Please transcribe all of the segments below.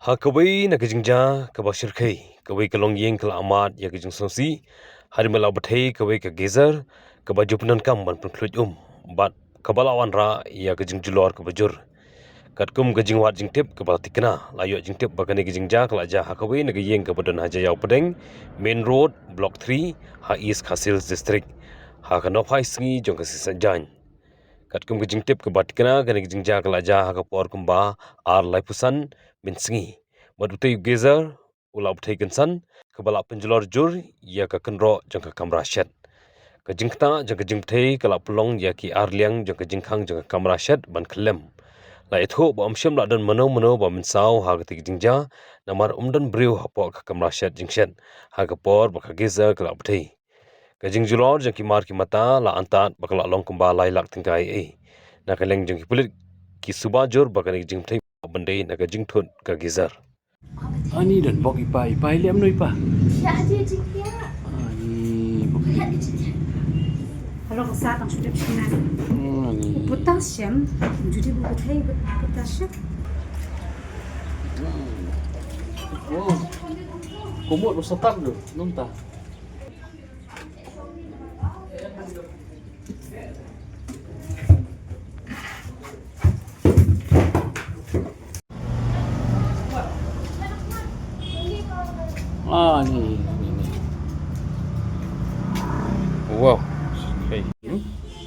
Ha kawai na kajingja kabashir khai kawai kalong yeng kala amat ya kajing sosi hari mala bathai kawai ka gezer kabajupnan kam ban pengklut bat kabalawan ra ya kajing julor kabajur katkum kajing wat jingtip kabatikna layo jingtip bakane kajingja kala ja ha kawai na yeng kabadan haja yaw pedeng main road block 3 ha east khasil district ha kanophai singi jong kasisanjan katkum kajingtip kabatikna kane kajingja kala ja ha kapor kumba ar laipusan minsingi madutai gezer ulap thaikensan kabala penjulor jur ya ka kenro jang ka kamra shet ka jingta jang ka jingthai kala plong ya ki arliang jang ka jingkhang jang ka kamra shet ban khlem la etho ba amshem la dan mano ba minsau ha ka jingja namar umdan brew hapo ka kamra shet jingshen ha ka por ba ka gezer kala thai ka jingjulor jang ki mar ki mata la antat ba kala long kumba lai lak tingkai na ka leng jang ki pulit ki subajur ba ka jingthai bandai na ka jingthut ka gezer Ani dan bok ipa liam no ipa. Ya dia dia. Ani bok. Kalau saat yang sudah bersih Ani. Potassium, jadi bukan potassium. Oh. Kumot mo sa tablo, nung ta. Ni. wow okay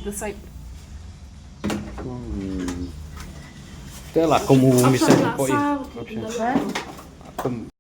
The side. Thế là không u mi sen po i. Apa? Không